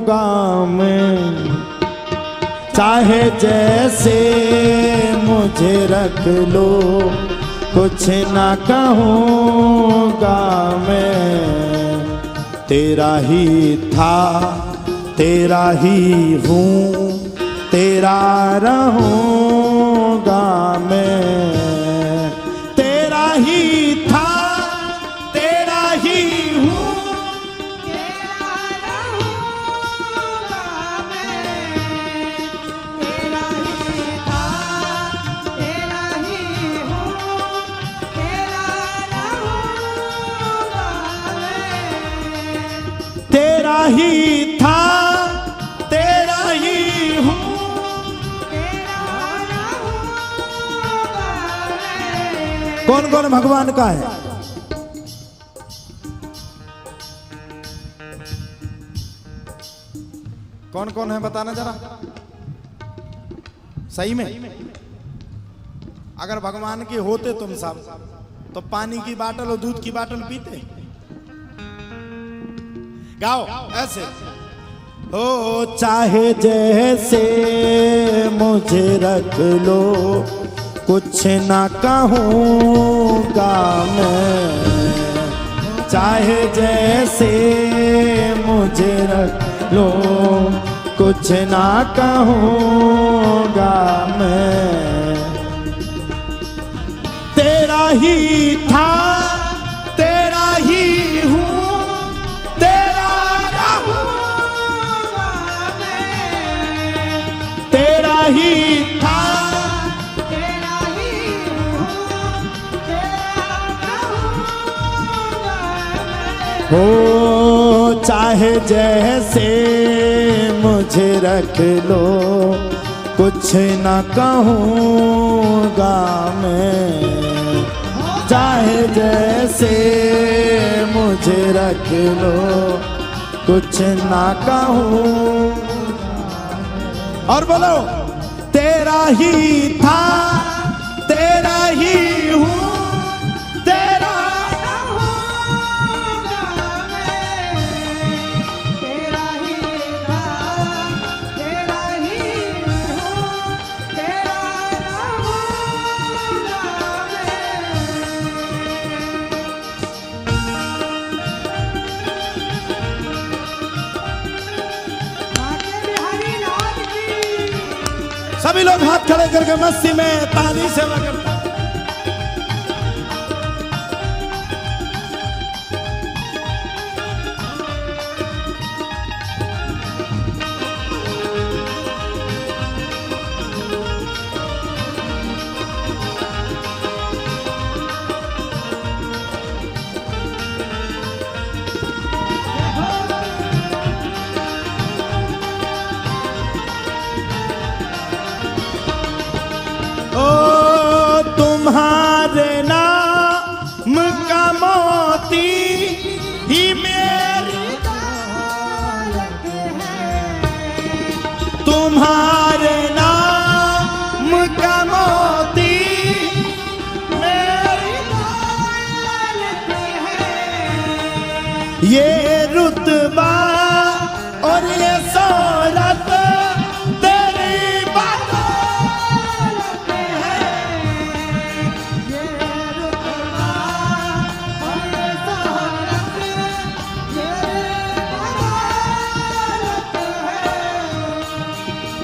रहूंगा मैं, चाहे जैसे मुझे रख लो, कुछ ना कहूँगा मैं। तेरा ही था, तेरा ही हूँ, तेरा रहूंगा मैं। तेरा ही था, तेरा ही हूँ, तेरा रहूंगा मैं। तेरा ही था, तेरा ही हूँ, तेरा रहूंगा मैं। तेरा ही था, तेरा ही हूँ। कौन कौन भगवान का है? कौन कौन है बताना जरा सही में। अगर भगवान के होते तुम सब तो पानी की बाटल और दूध की बाटल पीते। गाओ ऐसे। ओ चाहे जैसे मुझे रख लो, कुछ ना कहूँगा मैं। चाहे जैसे मुझे रख लो, कुछ ना कहूँगा मैं। तेरा ही था, तेरा ही हूँ, तेरा रहूँगा मैं। तेरा ही था, हो चाहे जैसे मुझे रख लो, कुछ ना कहूँगा मैं। चाहे जैसे मुझे रख लो, कुछ ना कहूँ। और बोलो तेरा ही था, तेरा ही हूँ, तेरा सभी लोग हाथ खड़े करके मस्ती में ताली सेवा करते हैं। तुम्हारे नाम का मोती ही मेरी दौलत है। तुम्हारे नाम का मोती मेरी दौलत है। ये रुतबा और ये शोहरत तेरी बदौलत है।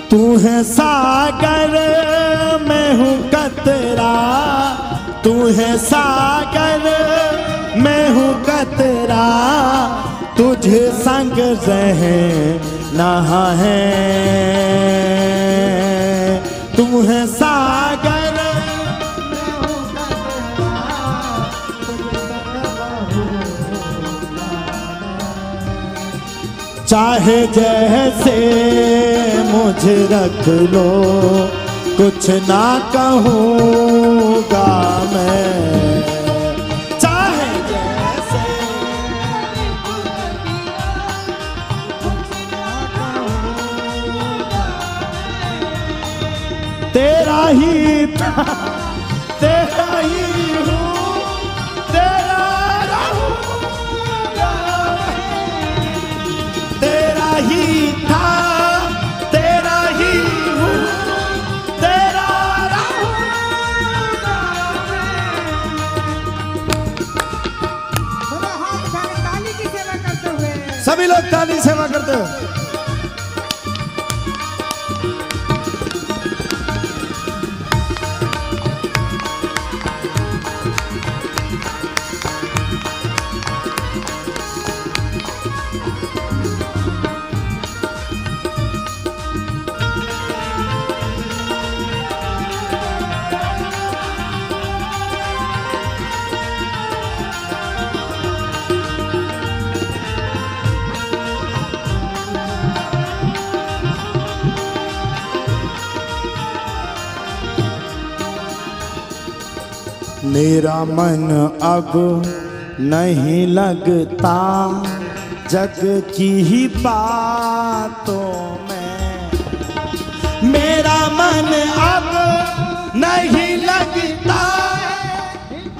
तू है सागर मैं हूँ कतरा, तू है सागर मैं हूँ कतरा। तुझे संग रहना है। तू है सागर मैं हूँ कतरा। चाहे जैसे मुझे रख लो, कुछ ना कहूँगा मैं। चाहे जैसे तेरा ही था, तेरा ही हूँ, तेरा रहूँगा। तेरा ही सेवा करते हो। मेरा मन अब नहीं लगता जग की ही बातों में। मेरा मन अब नहीं लगता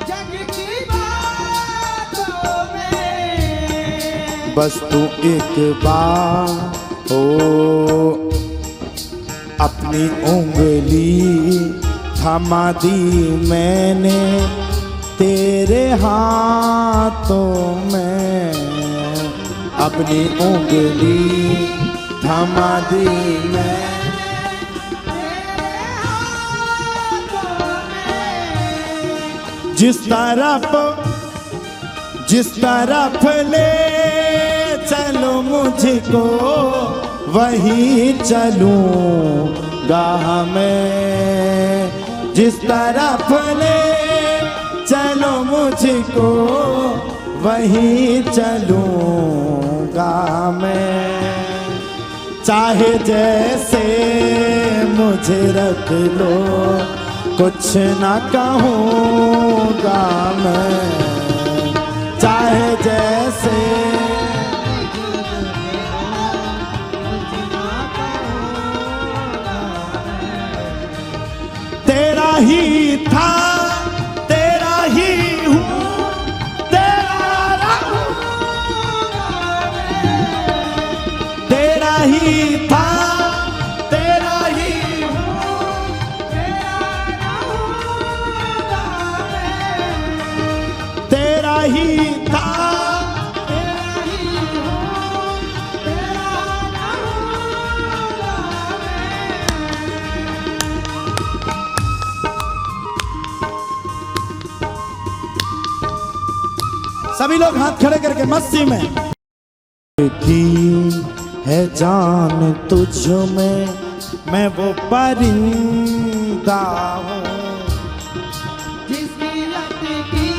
जग की बातों में। बस तू एक बार हो अपनी उंगली थमा दी मैंने तेरे हाथों में। अपनी उंगली थमा दी मैंने तेरे हाथों में। जिस तरफ ले चलो मुझको वहीं चलूंगा मैं। जिस तरफ ले चलो मुझको वहीं चलूंगा मैं। चाहे जैसे मुझे रख लो कुछ ना कहूँगा मैं। चाहे जैसे तेरा ही था तेरा ही हूँ तेरा रहूँगा मैं। तेरा ही था तेरा ही हूँ तेरा रहूँगा मैं। तेरा ही था तेरा ही हूँ तेरा रहूँगा मैं। सभी लोग हाथ खड़े करके मस्ती में। की है जान तुझ में मैं वो परिंदा हूँ। जिसकी लटकी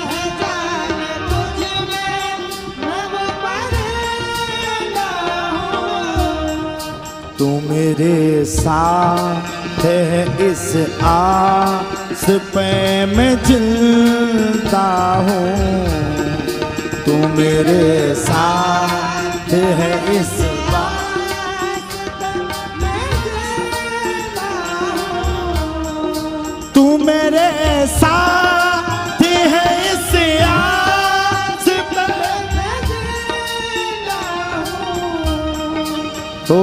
है जान तुझ में मैं वो परिंदा हूँ। तू मेरे साथ है इस आस पे मैं जिंदा हूँ। तू मेरे साथ है इस आस पे मैं जिंदा हूँ। तू मेरे साथ है इस आस पे मैं जिंदा हूँ। ओ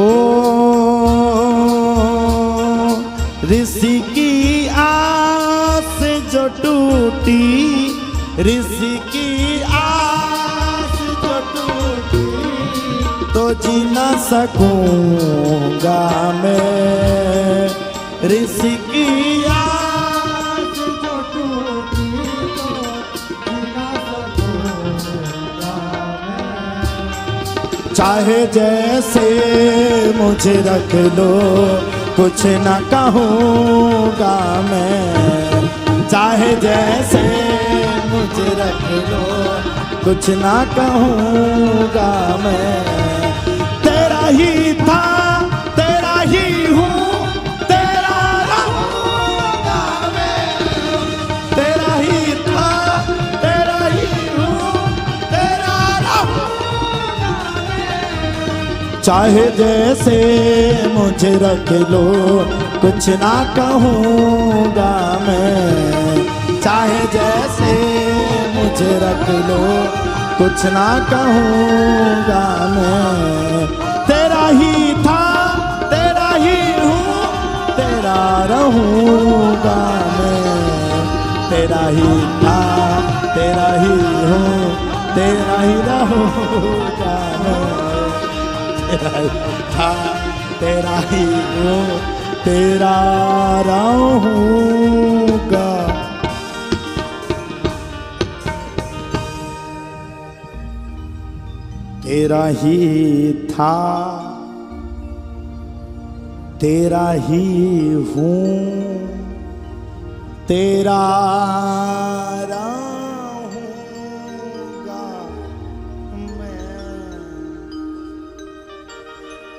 ऋषि की आस जो टूटी ऋषि की आस जो टूटी तो जी ना सकूंगा मैं। ऋषि की आस जो टूटी तो जी ना सकूंगा मैं। चाहे जैसे मुझे रख लो कुछ ना कहूँगा मैं। चाहे जैसे मुझे रख लो कुछ ना कहूँगा मैं। तेरा ही था तेरा ही हूँ तेरा रहूँगा मैं। तेरा ही था तेरा ही हूँ तेरा रहूँगा मैं। चाहे जैसे मुझे रख लो कुछ ना कहूँगा मैं। चाहे जैसे मुझे रख लो कुछ ना कहूँगा मैं। तेरा ही था तेरा ही हूँ तेरा रहूँगा मैं। तेरा ही था तेरा ही हूँ तेरा ही रहूँगा मैं। हाँ तेरा ही हूँ, तेरा रहूँगा। तेरा ही था, तेरा ही हूँ, तेरा